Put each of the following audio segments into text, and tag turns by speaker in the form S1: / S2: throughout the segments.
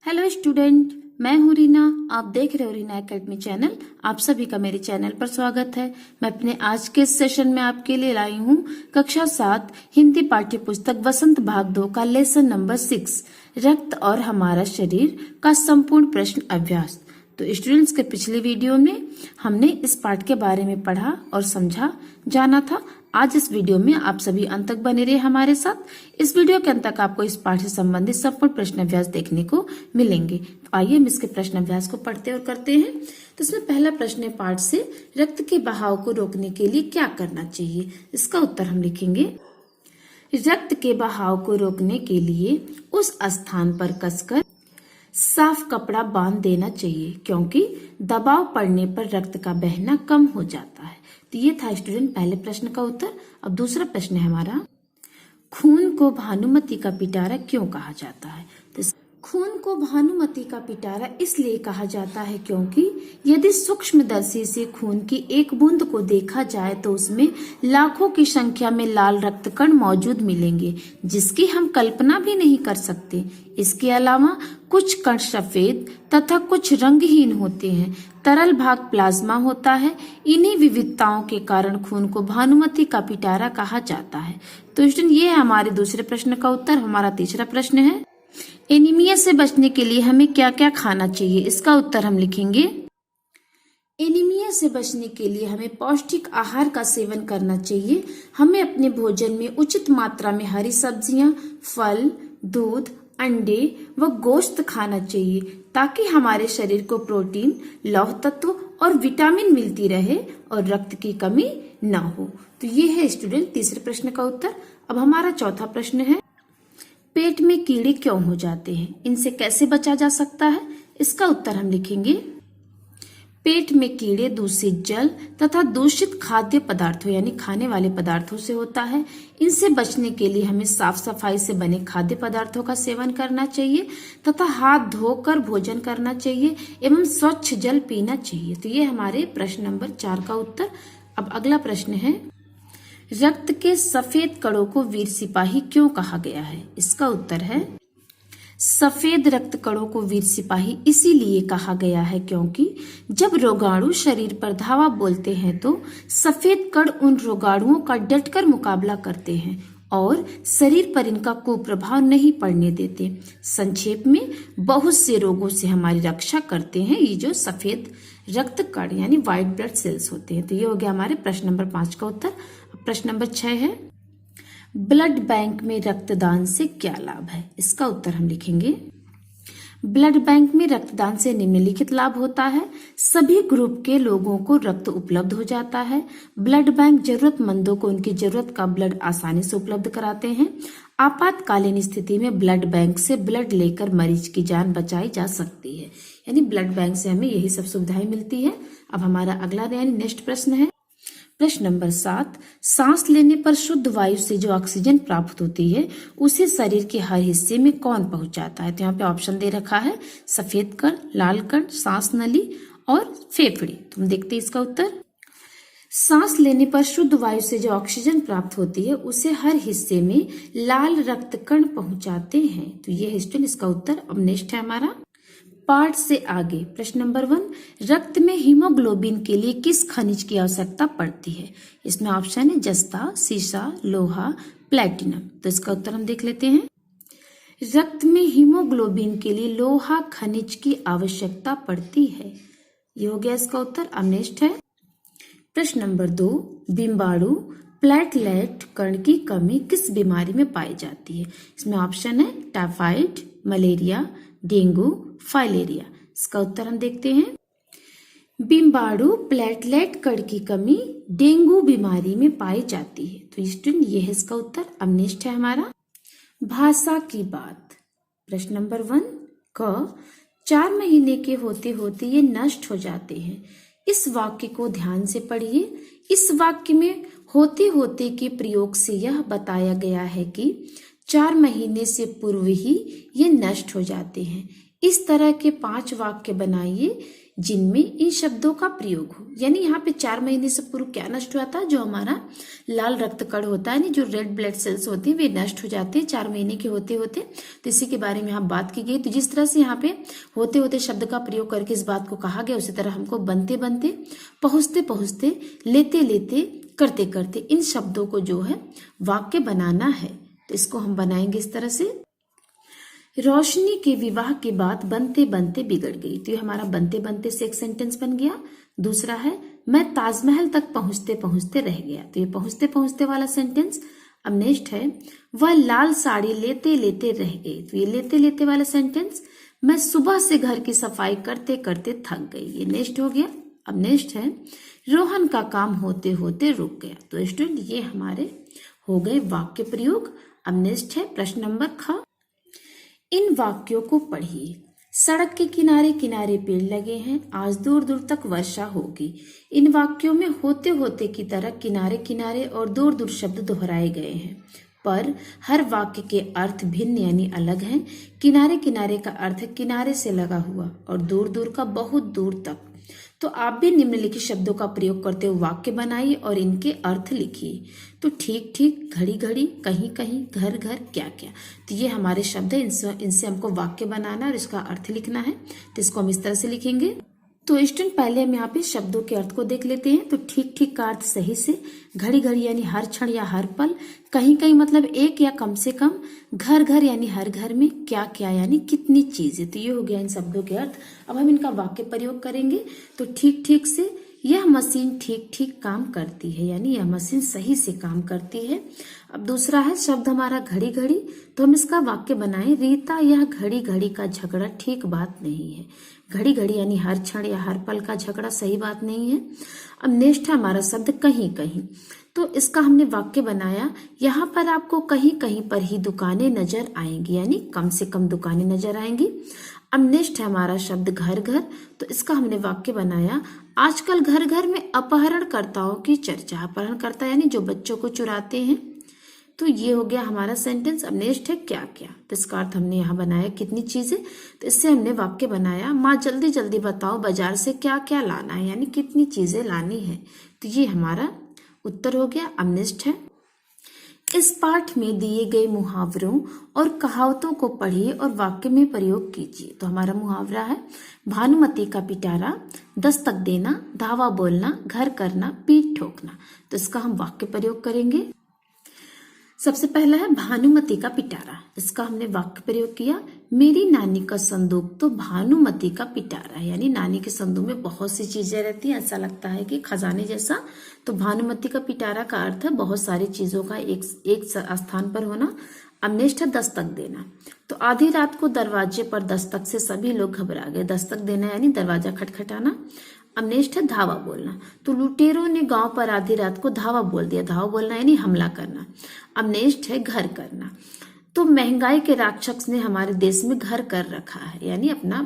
S1: Hello student, मैं हूँ रीना। आप देख रहे हो रीना एकेडमी चैनल। आप सभी का मेरे चैनल पर स्वागत है। मैं अपने आज के सेशन में आपके लिए लाई हूँ कक्षा 7 हिंदी पाठ्य पुस्तक वसंत भाग 2 का लेसन नंबर 6 रक्त और हमारा शरीर का संपूर्ण प्रश्न अभ्यास। तो स्टूडेंट्स के पिछले वीडियो में हमने इस पाठ के बारे में पढ़ा और समझा जाना था। आज इस वीडियो में आप सभी अंत तक बने रहे हमारे साथ। इस वीडियो के अंत तक आपको इस पाठ से संबंधित संपूर्ण प्रश्न अभ्यास देखने को मिलेंगे। तो आइए हम इसके प्रश्न अभ्यास को पढ़ते और करते हैं। तो इसमें पहला प्रश्न है पाठ से, रक्त के बहाव को रोकने के लिए क्या करना चाहिए। इसका उत्तर हम लिखेंगे। रक्त के बहाव को रोकने के लिए उस स्थान पर कसकर साफ कपड़ा बांध देना चाहिए, क्योंकि दबाव पड़ने पर रक्त का बहना कम हो जाता है। तो ये था स्टूडेंट पहले प्रश्न का उत्तर। अब दूसरा प्रश्न है हमारा, खून को भानुमति का पिटारा क्यों कहा जाता है। तो खून को भानुमति का पिटारा इसलिए कहा जाता है क्योंकि यदि सूक्ष्मदर्शी से खून की एक बूंद को देखा जाए तो उसमें लाखों की संख्या में लाल रक्त कण मौजूद मिलेंगे, जिसकी हम कल्पना भी नहीं कर सकते। इसके अलावा कुछ कण सफेद तथा कुछ रंगहीन होते हैं। तरल भाग प्लाज्मा होता है। इन्हीं विविधताओं के कारण खून को भानुमति का पिटारा कहा जाता है। तो स्टूडेंट ये है हमारे दूसरे प्रश्न का उत्तर। हमारा तीसरा प्रश्न है, एनीमिया से बचने के लिए हमें क्या क्या खाना चाहिए। इसका उत्तर हम लिखेंगे। एनीमिया से बचने के लिए हमें पौष्टिक आहार का सेवन करना चाहिए। हमें अपने भोजन में उचित मात्रा में हरी सब्जियां, फल, दूध, अंडे व गोश्त खाना चाहिए, ताकि हमारे शरीर को प्रोटीन, लौह तत्व और विटामिन मिलती रहे और रक्त की कमी न हो। तो ये है स्टूडेंट तीसरे प्रश्न का उत्तर। अब हमारा चौथा प्रश्न है, पेट में कीड़े क्यों हो जाते हैं, इनसे कैसे बचा जा सकता है। इसका उत्तर हम लिखेंगे। पेट में कीड़े दूषित जल तथा दूषित खाद्य पदार्थों यानी खाने वाले पदार्थों से होता है। इनसे बचने के लिए हमें साफ सफाई से बने खाद्य पदार्थों का सेवन करना चाहिए तथा हाथ धोकर भोजन करना चाहिए एवं स्वच्छ जल पीना चाहिए। तो ये हमारे प्रश्न नंबर 4 का उत्तर। अब अगला प्रश्न है, रक्त के सफेद कणों को वीर सिपाही क्यों कहा गया है। इसका उत्तर है, सफेद रक्त कणों को वीर सिपाही इसीलिए कहा गया है क्योंकि जब रोगाणु शरीर पर धावा बोलते हैं तो सफेद कण उन रोगाणुओं का डटकर मुकाबला करते हैं और शरीर पर इनका कुप्रभाव नहीं पड़ने देते। संक्षेप में बहुत से रोगों से हमारी रक्षा करते हैं ये जो सफेद रक्त कण यानी व्हाइट ब्लड सेल्स होते हैं। तो ये हो गया हमारे प्रश्न नंबर 5 का उत्तर। प्रश्न नंबर 6 है, ब्लड बैंक में रक्तदान से क्या लाभ है। इसका उत्तर हम लिखेंगे। ब्लड बैंक में रक्तदान से निम्नलिखित लाभ होता है। सभी ग्रुप के लोगों को रक्त उपलब्ध हो जाता है। ब्लड बैंक जरूरतमंदों को उनकी जरूरत का ब्लड आसानी से उपलब्ध कराते हैं। आपातकालीन स्थिति में ब्लड बैंक से ब्लड लेकर मरीज की जान बचाई जा सकती है, यानी ब्लड बैंक से हमें यही सब सुविधाएं मिलती है। अब हमारा अगला यानी नेक्स्ट प्रश्न है, प्रश्न नंबर 7, सांस लेने पर शुद्ध वायु से जो ऑक्सीजन प्राप्त होती है उसे शरीर के हर हिस्से में कौन पहुंचाता है। तो यहाँ पे ऑप्शन दे रखा है, सफेद कण, लाल कण, सांस नली और फेफड़े। तुम देखते इसका उत्तर। सांस लेने पर शुद्ध वायु से जो ऑक्सीजन प्राप्त होती है उसे हर हिस्से में लाल रक्त कण पहुंचाते हैं। तो ये है स्टूडेंट इसका उत्तर। अब नेक्स्ट है हमारा पाठ से आगे प्रश्न नंबर 1, रक्त में हीमोग्लोबिन के लिए किस खनिज की आवश्यकता पड़ती है। इसमें ऑप्शन है जस्ता, सीसा, लोहा, प्लेटिनम। तो इसका उत्तर हम देख लेते हैं। रक्त में हीमोग्लोबिन के लिए लोहा खनिज की आवश्यकता पड़ती है। ये हो गया इसका उत्तर। अब नेक्स्ट है प्रश्न नंबर 2, बिम्बाणु प्लेटलेट कण की कमी किस बीमारी में पाई जाती है। इसमें ऑप्शन है टाइफाइड, मलेरिया, डेंगू, फाइलेरिया। इसका उत्तर हम देखते हैं। बिम्बाणु प्लेटलेट कण की कमी डेंगू बीमारी में पाई जाती है। तो स्टूडेंट ये है इसका उत्तर। अब नेक्स्ट है हमारा भाषा की बात। प्रश्न नंबर 1 क, 4 महीने के होते होते ये नष्ट हो जाते हैं। इस वाक्य को ध्यान से पढ़िए। इस वाक्य में होते होते के प्रयोग से यह बताया गया है कि 4 महीने से पूर्व ही ये नष्ट हो जाते हैं। इस तरह के 5 वाक्य बनाइए जिनमें इन शब्दों का प्रयोग हो। यानी यहाँ पे 4 महीने से पूर्व क्या नष्ट हुआ था? जो हमारा लाल रक्त कण होता है, जो रेड ब्लड सेल्स होते हैं, वे नष्ट हो जाते हैं 4 महीने के होते होते। तो इसी के बारे में यहाँ बात की गई। तो जिस तरह से यहाँ पे होते होते शब्द का प्रयोग करके इस बात को कहा गया, उसी तरह हमको बनते बनते, पहुंचते पहुंचते, लेते लेते, करते करते इन शब्दों को जो है वाक्य बनाना है। तो इसको हम बनाएंगे इस तरह से। रोशनी के विवाह के बाद बनते बनते बिगड़ गई। तो ये हमारा बनते बनते से एक सेंटेंस बन गया। दूसरा है मैं ताजमहल तक पहुंचते पहुंचते रह गया। तो ये पहुंचते पहुंचते वाला सेंटेंस। अब नेक्स्ट है वह लाल साड़ी लेते लेते रह गई। तो ये लेते लेते वाला सेंटेंस। मैं सुबह से घर की सफाई करते करते थक गई। ये नेक्स्ट हो गया। अब नेक्स्ट है रोहन का काम होते होते रुक गया। तो स्टूडेंट ये हमारे हो गए वाक्य प्रयोग। अब नेक्स्ट है प्रश्न नंबर ख। इन वाक्यों को पढ़िए। सड़क के किनारे किनारे पेड़ लगे हैं, आज दूर दूर तक वर्षा होगी। इन वाक्यों में होते होते की तरह किनारे किनारे और दूर दूर शब्द दोहराए गए हैं, पर हर वाक्य के अर्थ भिन्न यानी अलग हैं। किनारे किनारे का अर्थ किनारे से लगा हुआ और दूर दूर का बहुत दूर तक। तो आप भी निम्नलिखित शब्दों का प्रयोग करते हुए वाक्य बनाइए और इनके अर्थ लिखिए। तो ठीक ठीक, घड़ी घड़ी, कहीं कहीं, घर घर, क्या क्या। तो ये हमारे शब्द है, इनसे हमको वाक्य बनाना और इसका अर्थ लिखना है। तो इसको हम इस तरह से लिखेंगे। तो स्टूडेंट पहले हम यहाँ पे शब्दों के अर्थ को देख लेते हैं। तो ठीक ठीक का अर्थ सही से, घड़ी घड़ी यानी हर क्षण या हर पल, कहीं कहीं मतलब एक या कम से कम, घर घर यानी हर घर में, क्या क्या यानी कितनी चीजें। तो ये हो गया इन शब्दों के अर्थ। अब हम इनका वाक्य प्रयोग करेंगे। तो ठीक ठीक से, यह मशीन ठीक ठीक काम करती है, यानी यह मशीन सही से काम करती है। अब दूसरा है शब्द हमारा घड़ी घड़ी। तो हम इसका वाक्य बनाएं। रीता, यह घड़ी घड़ी का झगड़ा ठीक बात नहीं है। घड़ी घड़ी यानी हर क्षण या हर पल का झगड़ा सही बात नहीं है। अब नेक्स्ट है हमारा शब्द कहीं कहीं। तो इसका हमने वाक्य बनाया। यहाँ पर आपको कहीं कहीं पर ही दुकानें नजर आएंगी, यानी कम से कम दुकानें नजर आएंगी। अब नेक्स्ट है हमारा शब्द घर घर। तो इसका हमने वाक्य बनाया। आजकल घर घर में अपहरणकर्ताओं की चर्चा। अपहरणकर्ता यानी जो बच्चों को चुराते हैं। तो ये हो गया हमारा सेंटेंस। अब नेक्स्ट है क्या क्या। तो इसका अर्थ हमने यहाँ बनाया कितनी चीजें। तो इससे हमने वाक्य बनाया। माँ जल्दी जल्दी बताओ बाजार से क्या क्या लाना है, यानी कितनी चीजें लानी है। तो ये हमारा उत्तर हो गया। अब नेक्स्ट है इस पाठ में दिए गए मुहावरों और कहावतों को पढ़िए और वाक्य में प्रयोग कीजिए। तो हमारा मुहावरा है भानुमति का पिटारा, दस्तक देना, धावा बोलना, घर करना, पीठ ठोकना। तो इसका हम वाक्य प्रयोग करेंगे। सबसे पहला है भानुमति का पिटारा। इसका हमने वाक्य प्रयोग किया। मेरी नानी का संदूक तो भानुमति का पिटारा, यानी नानी के संदूक में बहुत सी चीजें रहती हैं, ऐसा लगता है कि खजाने जैसा। तो भानुमति का पिटारा का अर्थ है बहुत सारी चीजों का एक स्थान पर होना। अब नेक्स्ट है दस्तक देना। तो आधी रात को दरवाजे पर दस्तक से सभी लोग घबरा गए। दस्तक देना यानी दरवाजा खटखटाना। अब नेक्स्ट है धावा बोलना। तो लुटेरों ने गांव पर आधी रात को धावा बोल दिया। धावा बोलना यानी हमला करना। अब नेक्स्ट है घर करना। तो महंगाई के राक्षस ने हमारे देश में घर कर रखा है, यानी अपना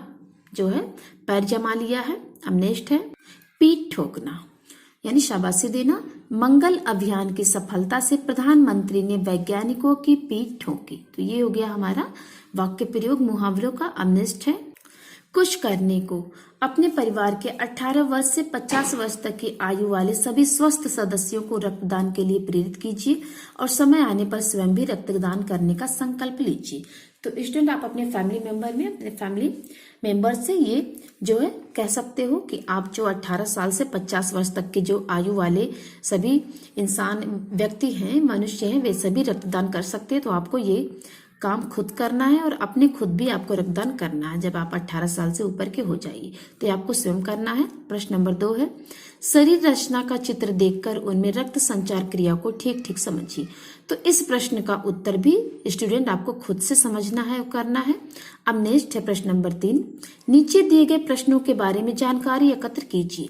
S1: जो है पैर जमा लिया है। अब नेक्स्ट है पीठ ठोकना, यानी शाबाशी देना। मंगल अभियान की सफलता से प्रधानमंत्री ने वैज्ञानिकों की पीठ ठोकी। तो ये हो गया हमारा वाक्य प्रयोग मुहावरों का। अब नेक्स्ट है कुछ करने को। अपने परिवार के 18 वर्ष से 50 वर्ष तक की आयु वाले सभी स्वस्थ सदस्यों को रक्तदान के लिए प्रेरित कीजिए और समय आने पर स्वयं भी रक्तदान करने का संकल्प लीजिए। तो स्टूडेंट आप अपने फैमिली मेंबर से ये जो है कह सकते हो कि आप जो 18 साल से 50 वर्ष तक के जो आयु वाले सभी व्यक्ति हैं, मनुष्य हैं, वे सभी रक्तदान कर सकते हैं। तो आपको ये काम खुद करना है और अपने खुद भी आपको रक्तदान करना है जब आप 18 साल से ऊपर के हो जाइए। तो ये आपको स्वयं करना है। प्रश्न नंबर 2 है शरीर रचना का चित्र देखकर उनमें रक्त संचार क्रिया को ठीक ठीक समझिए। तो इस प्रश्न का उत्तर भी स्टूडेंट आपको खुद से समझना है और करना है। अब नेक्स्ट है प्रश्न नंबर 3। नीचे दिए गए प्रश्नों के बारे में जानकारी एकत्र कीजिए।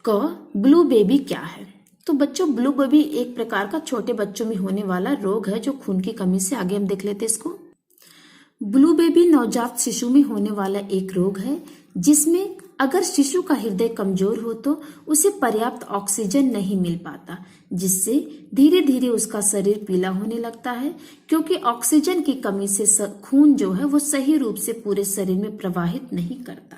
S1: क ब्लू बेबी क्या है। तो बच्चों ब्लू बेबी एक प्रकार का छोटे बच्चों में होने वाला रोग है जो खून की कमी से, आगे हम देख लेते हैं इसको। ब्लू बेबी नवजात शिशु में होने वाला एक रोग है जिसमें अगर शिशु का हृदय कमजोर हो तो उसे पर्याप्त ऑक्सीजन नहीं मिल पाता, जिससे धीरे धीरे उसका शरीर पीला होने लगता है, क्योंकि ऑक्सीजन की कमी से खून जो है वो सही रूप से पूरे शरीर में प्रवाहित नहीं करता।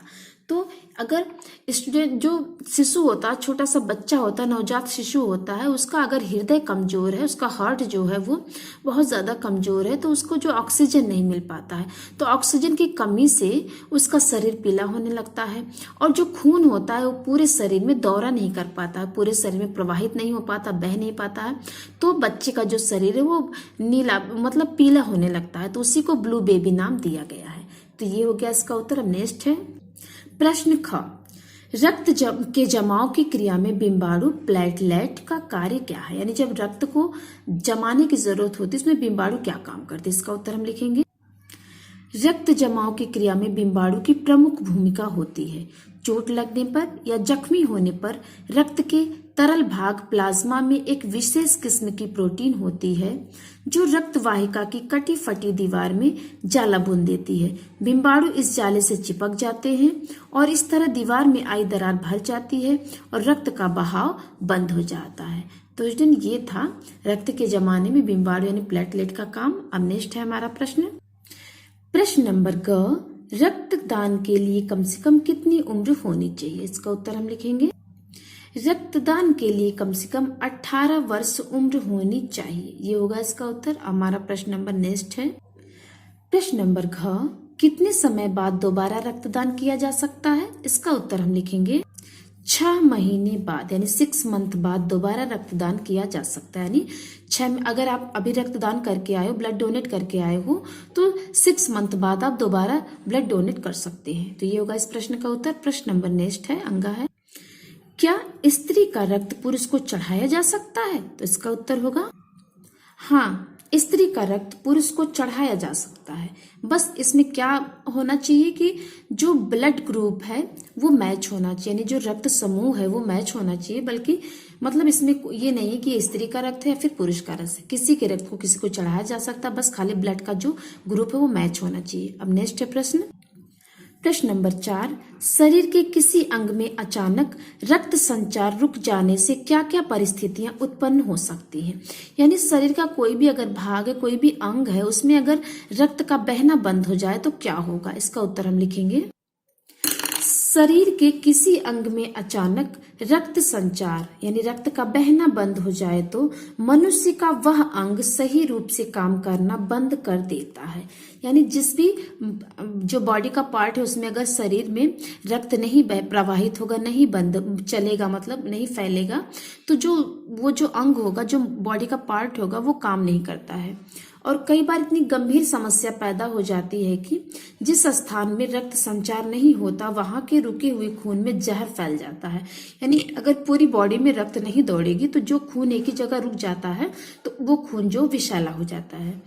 S1: तो अगर स्टूडेंट जो शिशु होता है, छोटा सा बच्चा होता है, नवजात शिशु होता है, उसका अगर हृदय कमजोर है, उसका हार्ट जो है वो बहुत ज्यादा कमजोर है, तो उसको जो ऑक्सीजन नहीं मिल पाता है, तो ऑक्सीजन की कमी से उसका शरीर पीला होने लगता है, और जो खून होता है वो पूरे शरीर में दौरा नहीं कर पाता है, पूरे शरीर में प्रवाहित नहीं हो पाता, बह नहीं पाता है, तो बच्चे का जो शरीर है वो नीला मतलब पीला होने लगता है, तो उसी को ब्लू बेबी नाम दिया गया है। तो ये हो गया इसका उत्तर। अब नेक्स्ट है प्रश्न ख, रक्त के जमाव की क्रिया में बिम्बाणु प्लेटलेट का कार्य क्या है? यानी जब रक्त को जमाने की जरूरत होती है उसमें बिम्बाणु क्या काम करते हैं? इसका उत्तर हम लिखेंगे। रक्त जमाव की क्रिया में बिम्बाणु की प्रमुख भूमिका होती है। चोट लगने पर या जख्मी होने पर रक्त के तरल भाग प्लाज्मा में एक विशेष किस्म की प्रोटीन होती है जो रक्त वाहिका की कटी फटी दीवार में जाला बुन देती है। बिम्बाणु इस जाले से चिपक जाते हैं और इस तरह दीवार में आई दरार भर जाती है और रक्त का बहाव बंद हो जाता है। तो स्टूडेंट ये था रक्त के जमाने में बिम्बाणु यानी प्लेटलेट का काम। अब नेक्स्ट है हमारा प्रश्न नंबर ग, रक्तदान के लिए कम से कम कितनी उम्र होनी चाहिए? इसका उत्तर हम लिखेंगे। रक्तदान के लिए कम से कम 18 वर्ष उम्र होनी चाहिए, ये होगा इसका उत्तर। हमारा प्रश्न नंबर नेक्स्ट है प्रश्न नंबर घ, कितने समय बाद दोबारा रक्तदान किया जा सकता है? इसका उत्तर हम लिखेंगे 6 महीने बाद, यानी 6 मंथ बाद दोबारा रक्तदान किया जा सकता है। यानी अगर आप अभी रक्तदान करके आए हो, ब्लड डोनेट करके आए हो, तो 6 मंथ बाद आप दोबारा ब्लड डोनेट कर सकते हैं। तो ये होगा इस प्रश्न का उत्तर। प्रश्न नंबर नेक्स्ट है अंगा है, क्या स्त्री का रक्त पुरुष को चढ़ाया जा सकता है? तो इसका उत्तर होगा हाँ, स्त्री का रक्त पुरुष को चढ़ाया जा सकता है। बस इसमें क्या होना चाहिए कि जो ब्लड ग्रुप है वो मैच होना चाहिए, यानी जो रक्त समूह है वो मैच होना चाहिए। बल्कि मतलब इसमें ये नहीं है कि स्त्री का रक्त है या फिर पुरुष का रक्त है, किसी के रक्त को किसी को चढ़ाया जा सकता है, बस खाली ब्लड का जो ग्रुप है वो मैच होना चाहिए। अब नेक्स्ट है प्रश्न नंबर 4, शरीर के किसी अंग में अचानक रक्त संचार रुक जाने से क्या क्या परिस्थितियां उत्पन्न हो सकती हैं? यानी शरीर का कोई भी अगर भाग है, कोई भी अंग है, उसमें अगर रक्त का बहना बंद हो जाए तो क्या होगा? इसका उत्तर हम लिखेंगे। शरीर के किसी अंग में अचानक रक्त संचार यानी रक्त का बहना बंद हो जाए तो मनुष्य का वह अंग सही रूप से काम करना बंद कर देता है। यानी जिस भी जो बॉडी का पार्ट है उसमें अगर शरीर में रक्त नहीं प्रवाहित होगा, नहीं बंद चलेगा, मतलब नहीं फैलेगा, तो वो जो अंग होगा, जो बॉडी का पार्ट होगा, वो काम नहीं करता है। और कई बार इतनी गंभीर समस्या पैदा हो जाती है कि जिस स्थान में रक्त संचार नहीं होता वहां के रुके हुए खून में जहर फैल जाता है। यानी अगर पूरी बॉडी में रक्त नहीं दौड़ेगी तो जो खून एक ही जगह रुक जाता है तो वो खून जो विषैला हो जाता है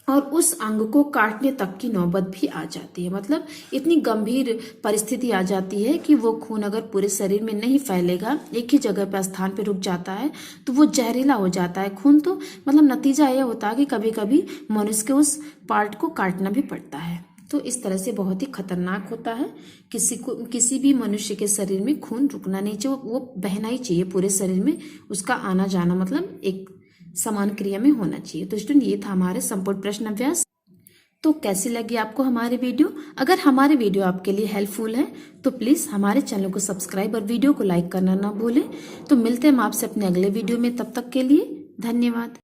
S1: और उस अंग को काटने तक की नौबत भी आ जाती है। मतलब इतनी गंभीर परिस्थिति आ जाती है कि वो खून अगर पूरे शरीर में नहीं फैलेगा, एक ही जगह पर स्थान पे रुक जाता है, तो वो जहरीला हो जाता है खून। तो मतलब नतीजा यह होता है कि कभी कभी मनुष्य के उस पार्ट को काटना भी पड़ता है। तो इस तरह से बहुत ही खतरनाक होता है। किसी भी मनुष्य के शरीर में खून रुकना नहीं चाहिए, वो बहना ही चाहिए पूरे शरीर में, उसका आना जाना मतलब एक समान क्रिया में होना चाहिए। तो स्टूडेंट ये था हमारे संपूर्ण प्रश्न अभ्यास। तो कैसी लगी आपको हमारी वीडियो? अगर हमारी वीडियो आपके लिए हेल्पफुल है तो प्लीज हमारे चैनल को सब्सक्राइब और वीडियो को लाइक करना ना भूलें। तो मिलते हैं हम आपसे अपने अगले वीडियो में, तब तक के लिए धन्यवाद।